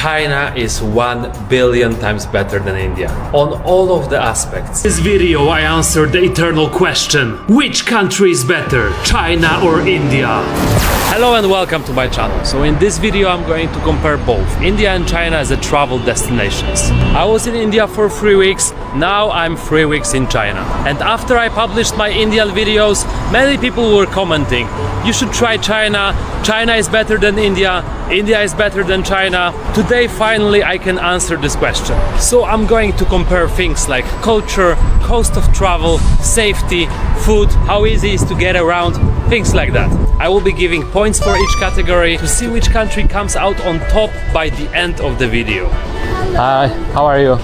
China is 1 billion times better than India on all of the aspects. In this video I answered the eternal question: which country is better, China or India? Hello and welcome to my channel. So in this video I'm going to compare both India and China as a travel destinations. I was in India for 3 weeks, now I'm 3 weeks in China. And after I published my Indian videos, many people were commenting, you should try China, China is better than India, India is better than China. Today finally I can answer this question. So I'm going to compare things like culture, cost of travel, safety, food, how easy it is to get around, things like that. I will be giving points for each category to see which country comes out on top by the end of the video. Hi, how are you?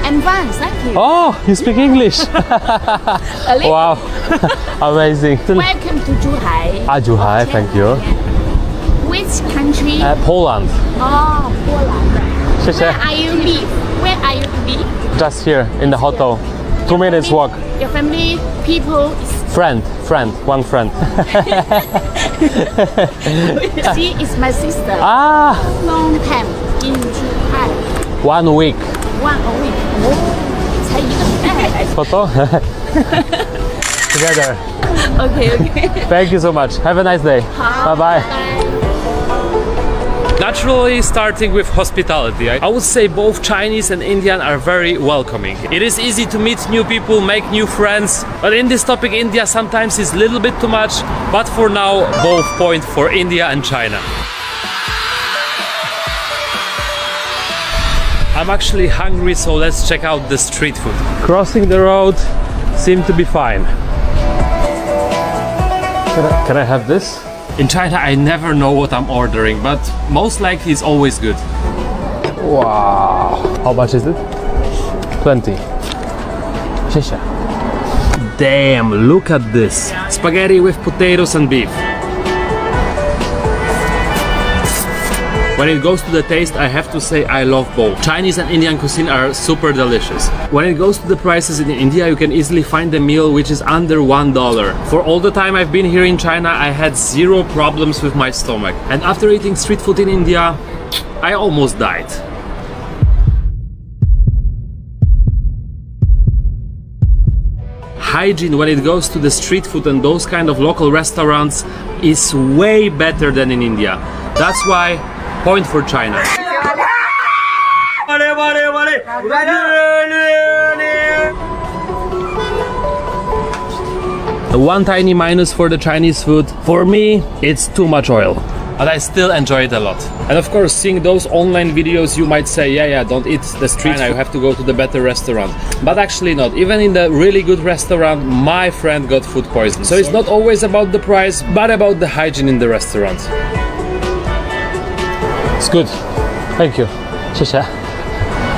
I'm fine, thank you. Oh, you speak English? Wow, amazing. Welcome to Zhuhai. Zhuhai, thank you. Which country? Poland. Oh, Poland. 谢谢. Where are you live? Where are you live? Just here in the hotel. 2 minutes walk. Your family, people. Friend, one friend. She is my sister. Ah, Long time in Zhuhai. 1 week. 1 week. Oh, 才1个礼拜。 Photo? Together. Okay. Thank you so much. Have a nice day. Bye bye. Naturally, starting with hospitality, I would say both Chinese and Indian are very welcoming. It is easy to meet new people, make new friends, but in this topic India sometimes is a little bit too much, but for now both point for India and China. I'm actually hungry, so let's check out the street food. Crossing the road seemed to be fine. Can I have this? In China I never know what I'm ordering, but most likely it's always good. Wow. How much is it? 20. 谢谢. Damn, look at this. Spaghetti with potatoes and beef. When it goes to the taste, I have to say I love both. Chinese and Indian cuisine are super delicious. When it goes to the prices in India, you can easily find a meal which is under $1. For all the time I've been here in China, I had zero problems with my stomach. And after eating street food in India, I almost died. Hygiene when it goes to the street food and those kind of local restaurants is way better than in India. That's why point for China. One tiny minus for the Chinese food. For me, it's too much oil. But I still enjoy it a lot. And of course, seeing those online videos, you might say, yeah, don't eat the street food, you have to go to the better restaurant. But actually not. Even in the really good restaurant, my friend got food poisoning. So it's not always about the price, but about the hygiene in the restaurant. It's good. Thank you. 谢谢.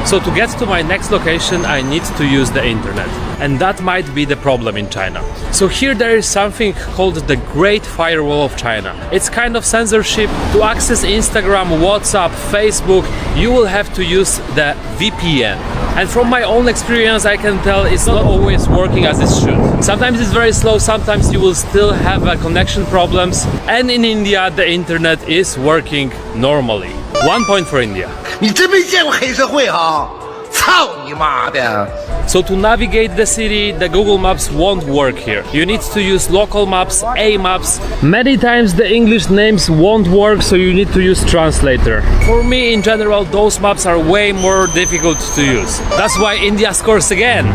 So to get to my next location, I need to use the internet. And that might be the problem in China. So here there is something called the Great Firewall of China. It's kind of censorship. To access Instagram, WhatsApp, Facebook, you will have to use the VPN. And from my own experience, I can tell it's not always working as it should. Sometimes it's very slow, sometimes you will still have connection problems. And in India, the internet is working normally. 1 point for India. 你真没见过黑社会啊！操你妈的！ So to navigate the city, the Google Maps won't work here. You need to use local maps, A-maps. Many times the English names won't work, so you need to use translator. For me, in general, those maps are way more difficult to use. That's why India scores again.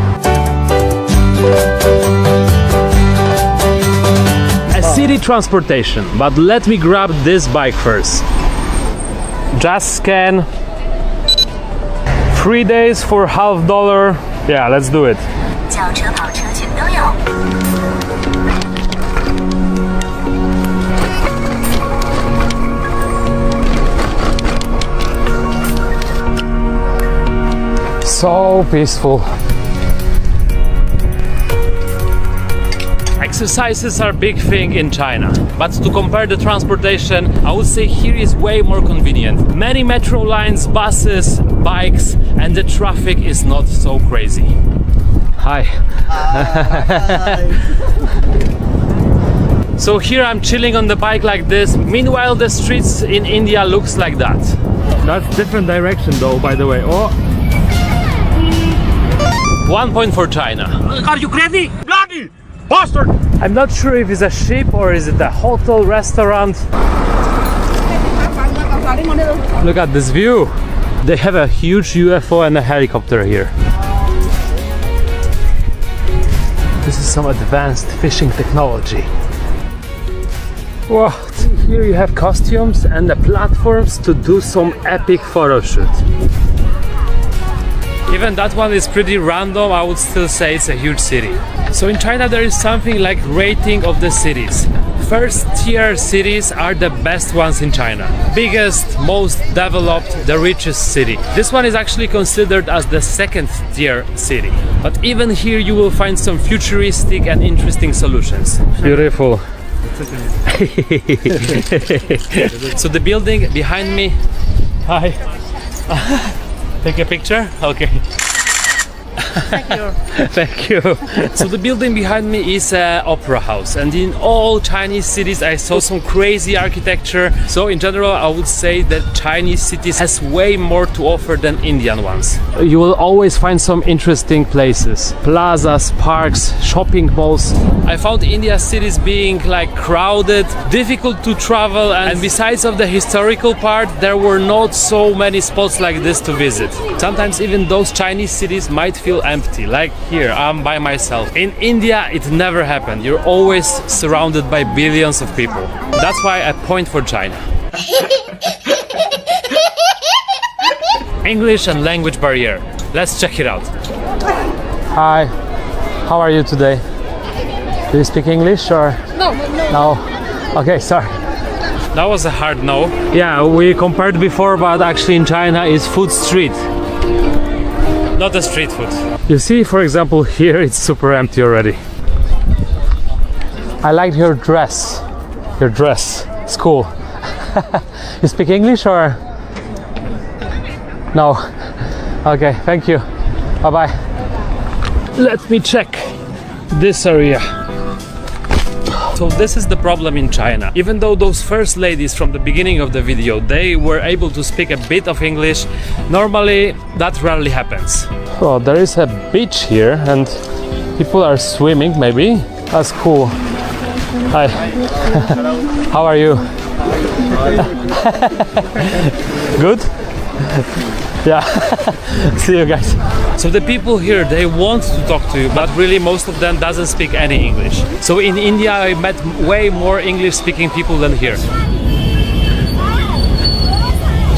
A city transportation, but let me grab this bike first. Just scan. 3 days for $50. Yeah, let's do it. 轿车、跑车全都有。 So peaceful. Exercises are a big thing in China, but to compare the transportation, I would say here is way more convenient. Many metro lines, buses, bikes, and the traffic is not so crazy. Hi. So here I'm chilling on the bike like this. Meanwhile, the streets in India looks like that. That's different direction though, by the way. Oh. 1 point for China. Are you crazy? Bloody bastard! I'm not sure if it's a ship or is it a hotel, restaurant. Look at this view. They have a huge UFO and a helicopter here. This is some advanced fishing technology. What? Here you have costumes and the platforms to do some epic photo shoot. Even that one is pretty random, I would still say it's a huge city. So in China there is something like rating of the cities. First tier cities are the best ones in China. Biggest, most developed, the richest city. This one is actually considered as the second tier city. But even here you will find some futuristic and interesting solutions. Beautiful. So the building behind me. Hi. Take a picture? Okay. Thank you. Thank you. So the building behind me is an opera house, and in all Chinese cities I saw some crazy architecture. So in general I would say that Chinese cities has way more to offer than Indian ones. You will always find some interesting places, plazas, parks, shopping malls. I found India's cities being like crowded, difficult to travel, and besides of the historical part there were not so many spots like this to visit. Sometimes even those Chinese cities might feel empty, like here I'm by myself. In India it never happened. You're always surrounded by billions of people. That's why I point for China. English and language barrier. Let's check it out. Hi, how are you today? Do you speak English or? No. No? Okay, sorry. That was a hard no. Yeah, we compared before, but actually in China is food street. Not a street food. You see, for example, here it's super empty already. I liked your dress. Your dress. It's cool. You speak English or? No. Okay, thank you. Bye-bye. Let me check this area. So this is the problem in China. Even though those first ladies from the beginning of the video, they were able to speak a bit of English, normally that rarely happens. Oh, there is a beach here and people are swimming, maybe. That's cool. Hi. How are you? Good? Yeah. See you guys. So the people here, they want to talk to you, but really most of them doesn't speak any English. So in India I met way more English speaking people than here.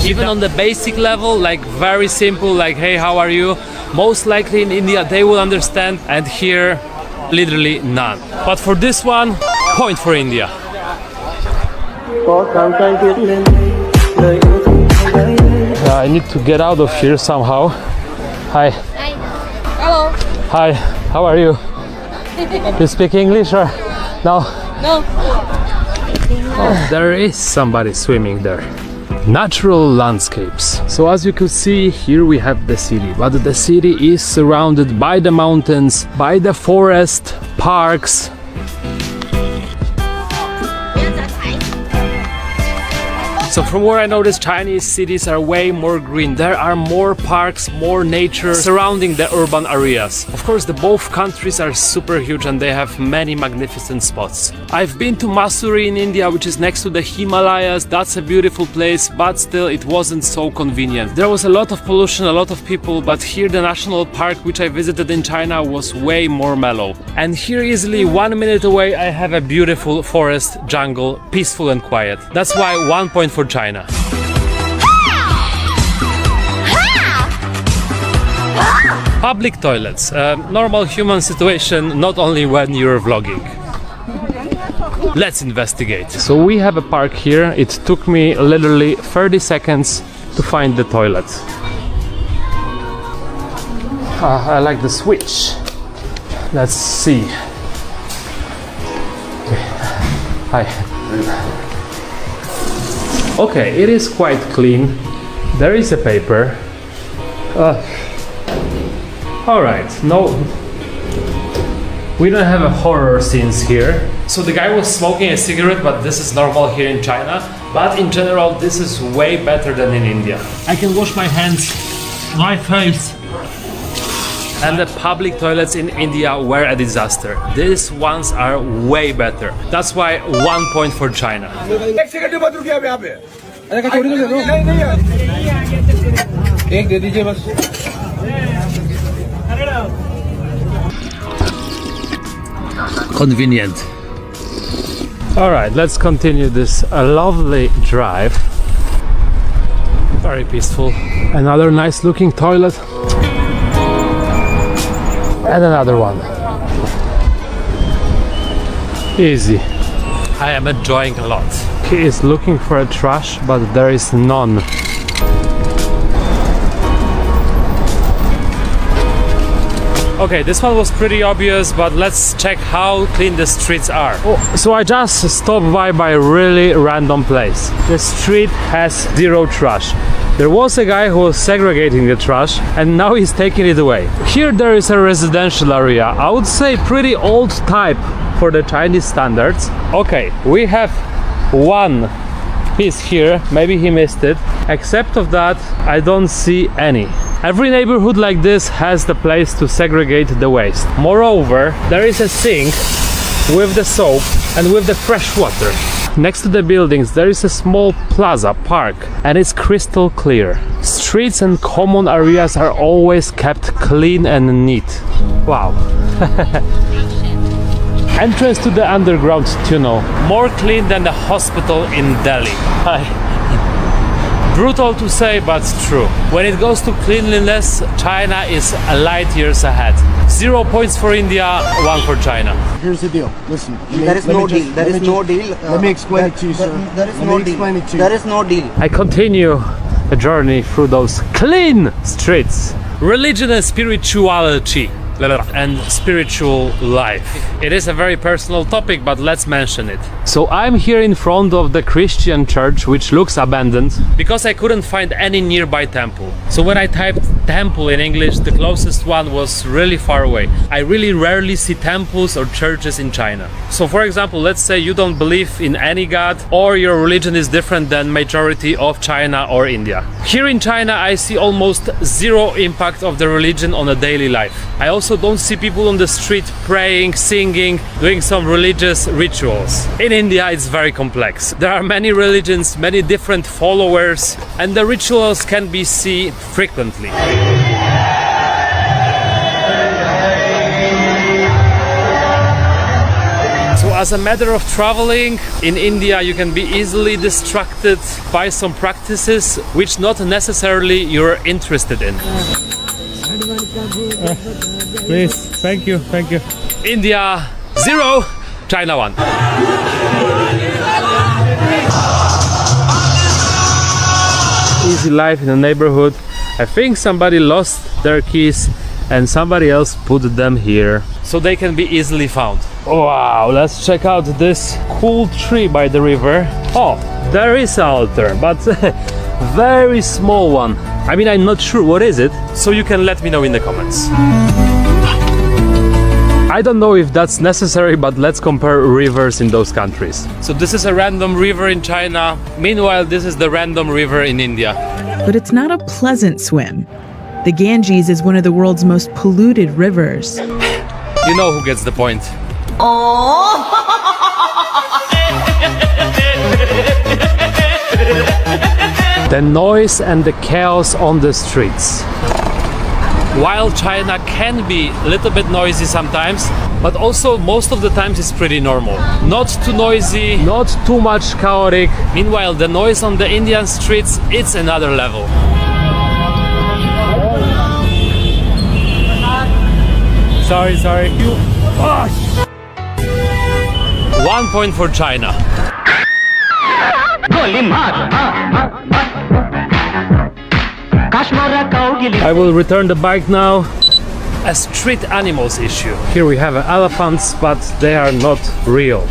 Even on the basic level, like very simple, like hey, how are you? Most likely in India they will understand, and here literally none. But for this one, point for India. I need to get out of here somehow. Hi. Hi. Hello. Hi. How are you? You speak English or no? No. Oh, there is somebody swimming there. Natural landscapes. So as you could see, here we have the city, but the city is surrounded by the mountains, by the forest, parks. So from where I noticed, Chinese cities are way more green. There are more parks, more nature surrounding the urban areas. Of course, the both countries are super huge and they have many magnificent spots. I've been to Mussoorie in India, which is next to the Himalayas. That's a beautiful place, but still it wasn't so convenient. There was a lot of pollution, a lot of people, but here the national park which I visited in China was way more mellow. And here easily 1 minute away I have a beautiful forest, jungle, peaceful and quiet. That's why 1 point for China. Public toilets, normal human situation, not only when you're vlogging. Let's investigate. So we have a park here. It took me literally 30 seconds to find the toilet. I like the switch. Let's see. Okay. Hi. Okay, it is quite clean. There is a paper. Alright, no. We don't have a horror scenes here. So the guy was smoking a cigarette, but this is normal here in China. But in general, this is way better than in India. I can wash my hands, my face. And the public toilets in India were a disaster. These ones are way better. That's why 1 point for China. Convenient. All right, let's continue this lovely drive. Very peaceful. Another nice looking toilet. And another one. Easy. I am enjoying a lot. He is looking for a trash, but there is none. Okay, this one was pretty obvious, but let's check how clean the streets are. Oh, so I just stopped by a really random place. The street has zero trash. There was a guy who was segregating the trash and now he's taking it away. Here there is a residential area. I would say pretty old type for the Chinese standards. Okay, we have one piece here, maybe he missed it. Except of that, I don't see any. Every neighborhood like this has the place to segregate the waste. Moreover, there is a sink with the soap and with the fresh water. Next to the buildings there is a small plaza park and it's crystal clear. Streets and common areas are always kept clean and neat. Wow. Entrance to the underground tunnel. More clean than the hospital in Delhi. Brutal to say, but true. When it goes to cleanliness, China is light years ahead. 0 points for India, 1 for China. Here's the deal. Listen. There is no deal. There is no deal. Let me explain it to you, sir. There is no deal. There is no deal. I continue the journey through those clean streets. Religion and spirituality. And spiritual life. It is a very personal topic, but let's mention it. So I'm here in front of the Christian church, which looks abandoned, because I couldn't find any nearby temple. So when I typed temple in English, the closest one was really far away. I really rarely see temples or churches in China. So for example, let's say you don't believe in any god, or your religion is different than majority of China or India. Here in China, I see almost zero impact of the religion on a daily life. I also don't see people on the street praying, singing, doing some religious rituals. In India it's very complex. There are many religions, many different followers, and the rituals can be seen frequently. So as a matter of traveling, in India you can be easily distracted by some practices which not necessarily you're interested in. Please, thank you. India 0, China 1. Easy life in the neighborhood. I think somebody lost their keys and somebody else put them here, so they can be easily found. Wow, let's check out this cool tree by the river. Oh, there is an altar, but very small one. I mean, I'm not sure what is it, so you can let me know in the comments. I don't know if that's necessary, but let's compare rivers in those countries. So this is a random river in China. Meanwhile, this is the random river in India. But it's not a pleasant swim. The Ganges is one of the world's most polluted rivers. You know who gets the point. The noise and the chaos on the streets. While China can be a little bit noisy sometimes, but also most of the times it's pretty normal. Not too noisy, not too much chaotic. Meanwhile, the noise on the Indian streets, it's another level. Sorry. 1 point for China. I will return the bike now. A street animals issue. Here we have elephants, but they are not real.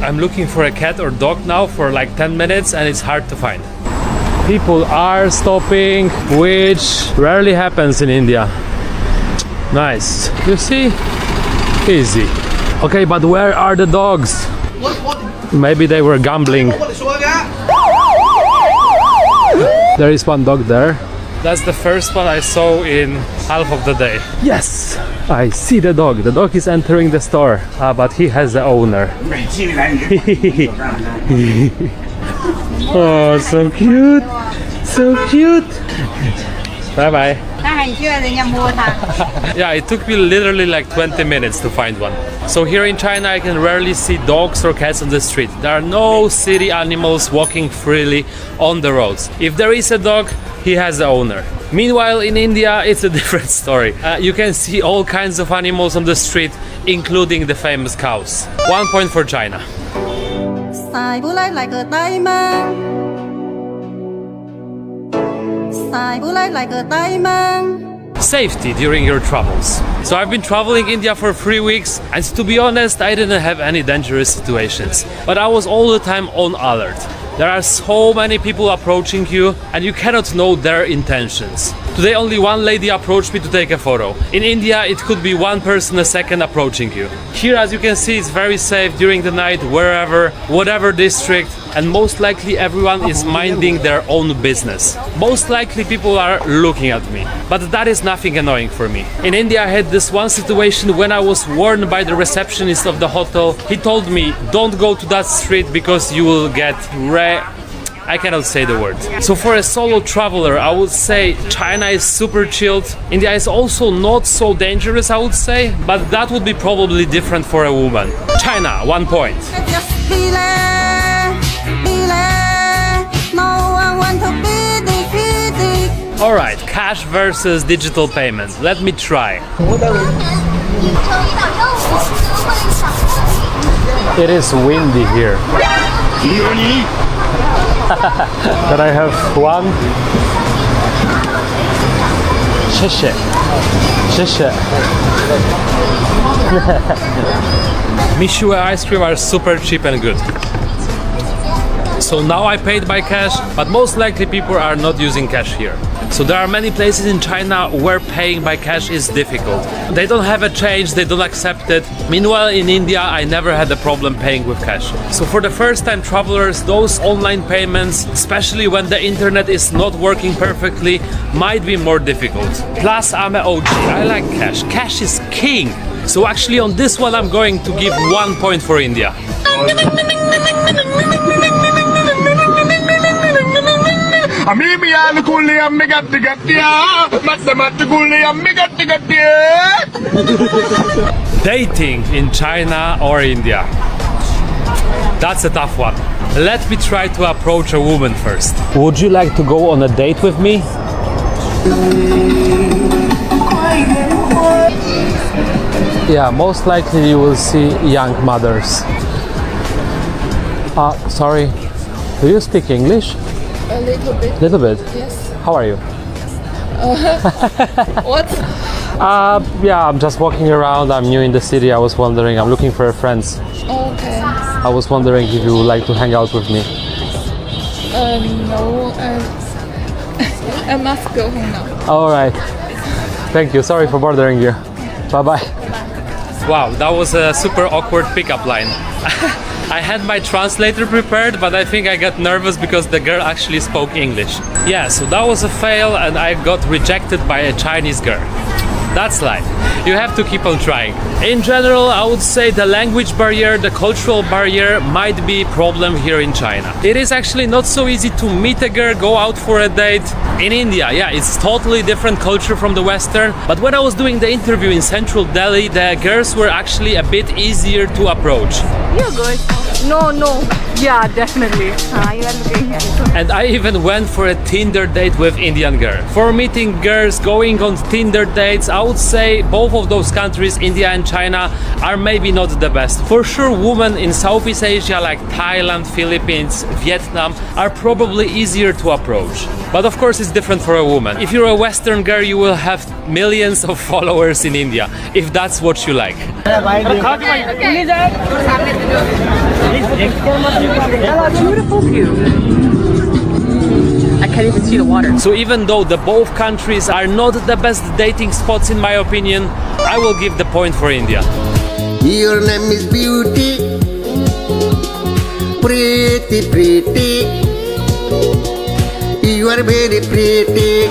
I'm looking for a cat or dog now for like 10 minutes and it's hard to find. People are stopping, which rarely happens in India. Nice. You see? Easy. Okay, but where are the dogs? Maybe they were gambling. There is one dog there. That's the first one I saw in half of the day. Yes, I see the dog. The dog is entering the store, but he has the owner. Oh, so cute. So cute. Bye bye. Yeah, it took me literally like 20 minutes to find one. So here in China I can rarely see dogs or cats on the street. There are no city animals walking freely on the roads. If there is a dog, he has the owner. Meanwhile in India it's a different story. You can see all kinds of animals on the street, including the famous cows. 1 point for China. Safety during your travels. So I've been traveling India for 3 weeks, and to be honest, I didn't have any dangerous situations. But I was all the time on alert. There are so many people approaching you, and you cannot know their intentions. Today only one lady approached me to take a photo. In India it could be one person a second approaching you. Here, as you can see, it's very safe during the night, wherever, whatever district, and most likely everyone is minding their own business. Most likely people are looking at me, but that is nothing annoying for me. In India I had this one situation when I was warned by the receptionist of the hotel. He told me, don't go to that street because you will get I cannot say the word. So for a solo traveler, I would say China is super chilled. India is also not so dangerous, I would say, but that would be probably different for a woman. China, 1 point. Alright, cash versus digital payment. Let me try. It is windy here. Can I have one? 谢谢. 谢谢. Mishu ice cream are super cheap and good. So now I paid by cash, but most likely people are not using cash here. So there are many places in China where paying by cash is difficult. They don't have a change, they don't accept it. Meanwhile in India I never had a problem paying with cash. So for the first time travelers, those online payments, especially when the internet is not working perfectly, might be more difficult. Plus I'm an OG, I like cash. Cash is king. So actually on this one I'm going to give 1 point for India. Dating in China or India? That's a tough one. Let me try to approach a woman first. Would you like to go on a date with me? Yeah, most likely you will see young mothers. Sorry, do you speak English? A little bit. Little bit? Yes. How are you? What? Yeah, I'm just walking around. I'm new in the city. I was wondering, I'm looking for friends. Okay. I was wondering if you would like to hang out with me. No, I must go home now. All right. Thank you. Sorry for bothering you. Bye-bye. Wow, that was a super awkward pickup line. I had my translator prepared, but I think I got nervous because the girl actually spoke English. Yeah, so that was a fail and I got rejected by a Chinese girl. That's life. You have to keep on trying. In general, I would say the language barrier, the cultural barrier might be a problem here in China. It is actually not so easy to meet a girl, go out for a date. In India, yeah, it's totally different culture from the Western. But when I was doing the interview in central Delhi, the girls were actually a bit easier to approach. You're good. No. Yeah, definitely. You are looking handsome. And I even went for a Tinder date with Indian girl. For meeting girls, going on Tinder dates, I would say both of those countries, India and China, are maybe not the best. For sure, women in Southeast Asia like Thailand, Philippines, Vietnam are probably easier to approach. But of course, it's different for a woman. If you're a Western girl, you will have millions of followers in India, if that's what you like. Beautiful view. I can't even see the water. So even though the both countries are not the best dating spots in my opinion, I will give the point for India. Your name is beauty. pretty, pretty. You are very pretty.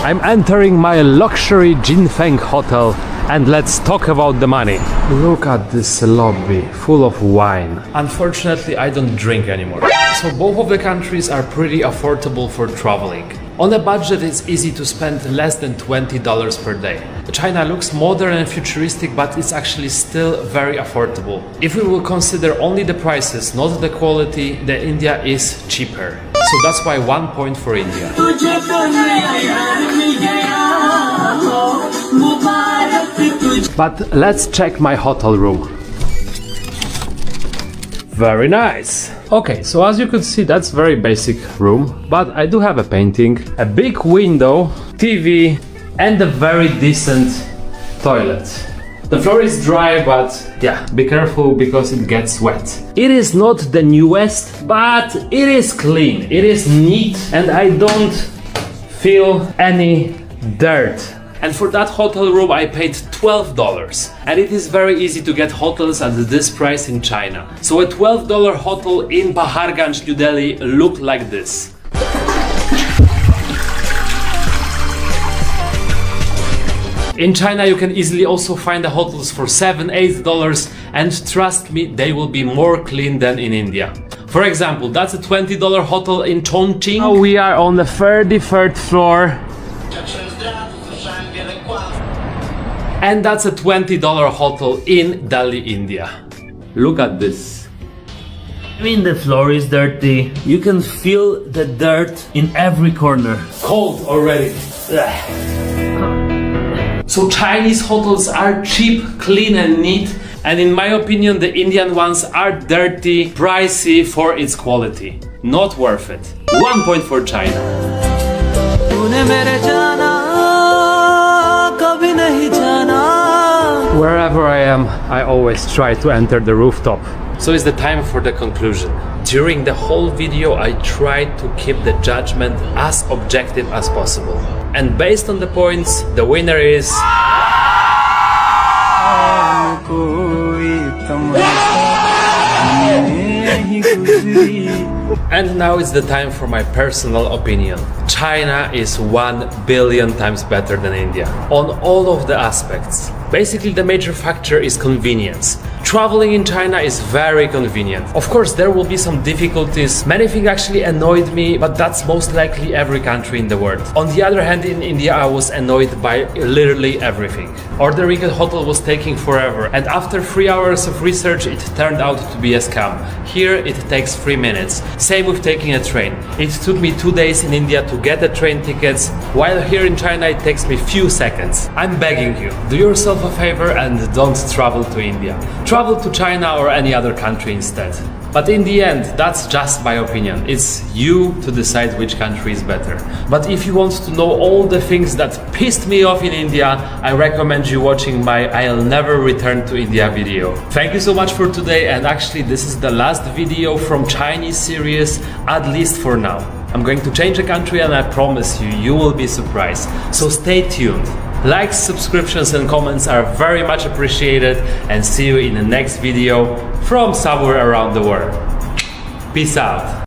I'm entering my luxury Jinfeng hotel and let's talk about the money. Look at this lobby, full of wine. Unfortunately, I don't drink anymore. So both of the countries are pretty affordable for traveling. On a budget, it's easy to spend less than $20 per day. China looks modern and futuristic, but it's actually still very affordable. If we will consider only the prices, not the quality, then India is cheaper. So that's why 1 point for India. But let's check my hotel room. Very nice. Okay, so as you could see, that's very basic room, but I do have a painting, a big window, TV, and a very decent toilet. The floor is dry, but yeah, be careful because it gets wet. It is not the newest, but it is clean, it is neat, and I don't feel any dirt. And for that hotel room I paid $12. And it is very easy to get hotels at this price in China. So a $12 hotel in Paharganj, New Delhi looked like this. In China you can easily also find the hotels for $7, $8, and trust me, they will be more clean than in India. For example, that's a $20 hotel in Chongqing. Now we are on the 33rd floor. And that's a $20 hotel in Delhi, India. Look at this. I mean, the floor is dirty. You can feel the dirt in every corner. Cold already. So Chinese hotels are cheap, clean and neat. And in my opinion, the Indian ones are dirty, pricey for its quality. Not worth it. 1 point for China. Wherever I am, I always try to enter the rooftop. So it's the time for the conclusion. During the whole video, I tried to keep the judgment as objective as possible. And based on the points, the winner is... And now it's the time for my personal opinion. China is 1 billion times better than India on all of the aspects. Basically, the major factor is convenience. Traveling in China is very convenient. Of course, there will be some difficulties. Many things actually annoyed me, but that's most likely every country in the world. On the other hand, in India, I was annoyed by literally everything. Ordering a hotel was taking forever, and after 3 hours of research, it turned out to be a scam. Here, it takes 3 minutes. Same with taking a train. It took me 2 days in India to get the train tickets, while here in China, it takes me few seconds. I'm begging you, do yourself a favor and don't travel to India. Travel to China or any other country instead. But in the end, that's just my opinion. It's you to decide which country is better. But if you want to know all the things that pissed me off in India, I recommend you watching my I'll Never Return to India video. Thank you so much for today, and actually this is the last video from Chinese series, at least for now. I'm going to change the country and I promise you, you will be surprised. So stay tuned. Likes, subscriptions and comments are very much appreciated, and see you in the next video from somewhere around the world. Peace out.